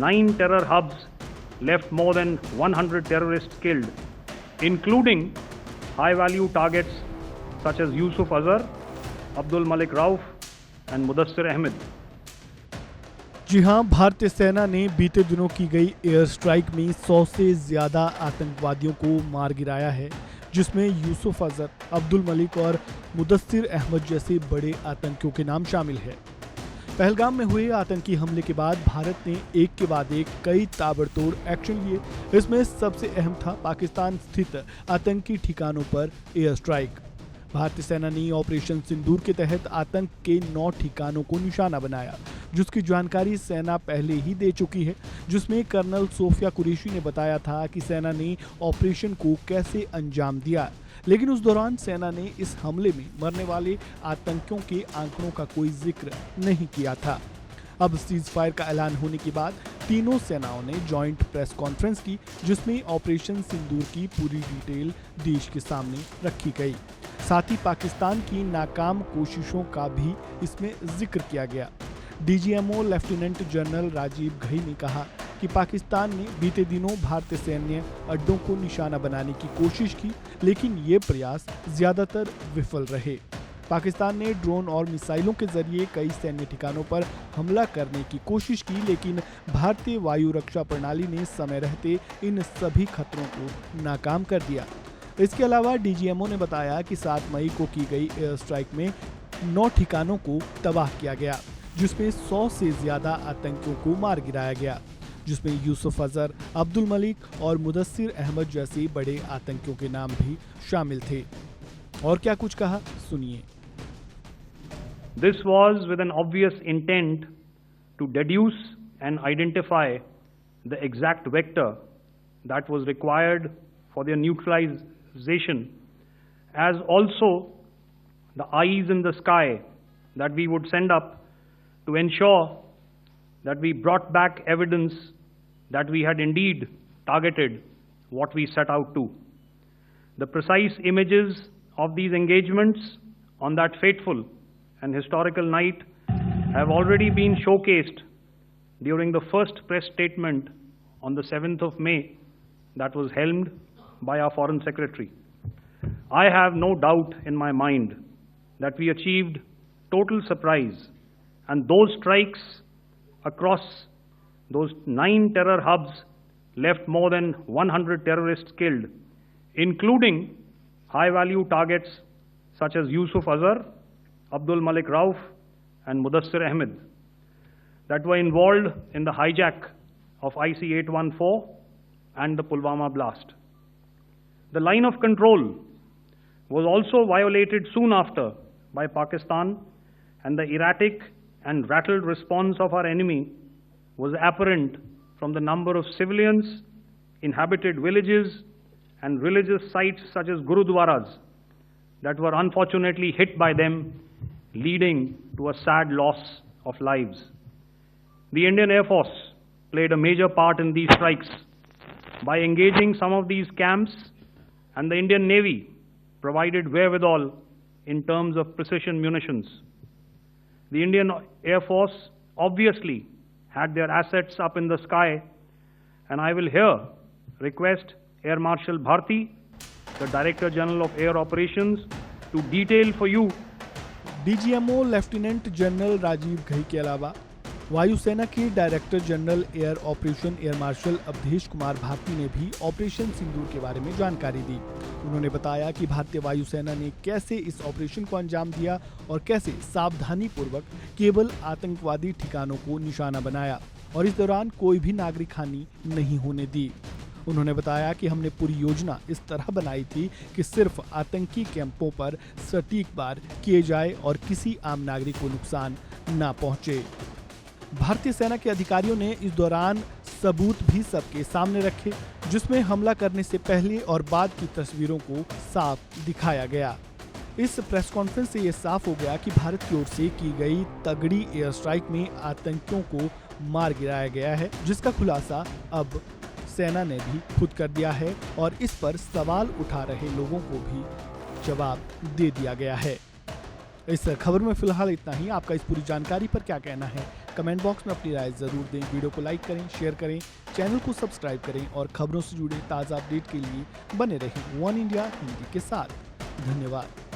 9 terror hubs left more than 100 terrorists killed, including high-value targets such as Yusuf Azhar, Abdul Malik Rauf, and Mudassir Ahmed. जी हां, भारतीय सेना ने बीते दिनों की गई एयर स्ट्राइक में 100 से ज्यादा आतंकवादियों को मार गिराया है, जिसमें यूसुफ अजहर, अब्दुल मलिक और मुदस्सिर अहमद जैसे बड़े आतंकियों के नाम शामिल है। पहलगाम में हुए आतंकी हमले के बाद भारत ने एक के बाद एक कई ताबड़तोड़ एक्शन लिए। इसमें सबसे अहम था पाकिस्तान स्थित आतंकी ठिकानों पर एयर स्ट्राइक। भारतीय सेना ने ऑपरेशन सिंदूर के तहत आतंक के 9 ठिकानों को निशाना बनाया, जिसकी जानकारी सेना पहले ही दे चुकी है, जिसमें कर्नल सोफिया कुरैशी ने बताया था कि सेना ने ऑपरेशन को कैसे अंजाम दिया। लेकिन उस दौरान सेना ने इस हमले में मरने वाले आतंकियों के आंकड़ों का कोई जिक्र नहीं किया था। अब सीज फायर का ऐलान होने के बाद तीनों सेनाओं ने जॉइंट प्रेस कॉन्फ्रेंस की, जिसमें ऑपरेशन सिंदूर की पूरी डिटेल देश के सामने रखी गई। साथ ही पाकिस्तान की नाकाम कोशिशों का भी इसमें जिक्र किया गया। DGMO lieutenant general Rajiv Ghai ने कहा कि पाकिस्तान ने बीते दिनों भारतीय सैन्य अड्डों को निशाना बनाने की कोशिश की, लेकिन ये प्रयास ज्यादातर विफल रहे। पाकिस्तान ने ड्रोन और मिसाइलों के जरिए कई सैन्य ठिकानों पर हमला करने की कोशिश की, लेकिन भारतीय वायु रक्षा प्रणाली ने समय रहते इन सभी खतरों को नाकाम कर दिया। इसके अलावा डीजीएमओ ने बताया कि 7 मई को की गई एयर स्ट्राइक में 9 ठिकानों को तबाह किया गया, जिसमें 100 से ज्यादा आतंकियों को मार गिराया गया, जिसमें यूसुफ अजहर, अब्दुल मलिक और मुदस्सिर अहमद जैसे बड़े आतंकियों के नाम भी शामिल थे। और क्या कुछ कहा, सुनिए। This was with an obvious intent to deduce and identify the exact vector that was required for their neutralization, as also the eyes in the sky that we would send up to ensure that we brought back evidence that we had indeed targeted what we set out to. The precise images of these engagements on that fateful and historical night have already been showcased during the first press statement on the 7th of May that was helmed by our Foreign Secretary. I have no doubt in my mind that we achieved total surprise, and those strikes across those 9 terror hubs left more than 100 terrorists killed, including high-value targets such as Yusuf Azhar, Abdul Malik Rauf, and Mudassir Ahmed that were involved in the hijack of IC-814 and the Pulwama blast. The line of control was also violated soon after by Pakistan, and the erratic and rattled response of our enemy was apparent from the number of civilians, inhabited villages, and religious sites such as Gurudwaras that were unfortunately hit by them, leading to a sad loss of lives. The Indian Air Force played a major part in these strikes by engaging some of these camps, and the Indian Navy provided wherewithal in terms of precision munitions. The Indian Air Force obviously had their assets up in the sky, and I will here request Air Marshal Bharti, the Director General of Air Operations, to detail for you. DGMO lieutenant general Rajiv Ghai के अलावा वायुसेना के director general air operation air marshal Awadhesh Kumar Bharti ने भी operation सिंदूर के बारे में जानकारी दी। उन्होंने बताया कि भारतीय वायुसेना ने कैसे इस ऑपरेशन को अंजाम दिया और कैसे सावधानी पूर्वक केवल आतंकवादी ठिकानों को निशाना बनाया और इस दौरान कोई भी नागरिक हानि नहीं होने दी। उन्होंने बताया कि हमने पूरी योजना इस तरह बनाई थी कि सिर्फ आतंकी कैंपों पर सटीक वार किए जाए और किसी आम नागरिक को नुकसान न पहुंचे। भारतीय सेना के अधिकारियों ने इस दौरान सबूत भी सबके सामने रखे, जिसमें हमला करने से पहले और बाद की तस्वीरों को साफ दिखाया गया। इस प्रेस कॉन्फ्रेंस से ये साफ हो गया कि भारत की ओर से की गई तगड़ी एयर स्ट्राइक में आतंकियों को मार गिराया गया है, जिसका खुलासा अब सेना ने भी खुद कर दिया है और इस पर सवाल उठा रहे लोगों को भी जवाब दे दिया गया है। इस खबर में फिलहाल इतना ही। आपका इस पूरी जानकारी पर क्या कहना है, कमेंट बॉक्स में अपनी राय जरूर दें। वीडियो को लाइक करें, शेयर करें, चैनल को सब्सक्राइब करें और खबरों से जुड़े ताज़ा अपडेट के लिए बने रहें वन इंडिया हिंदी के साथ। धन्यवाद।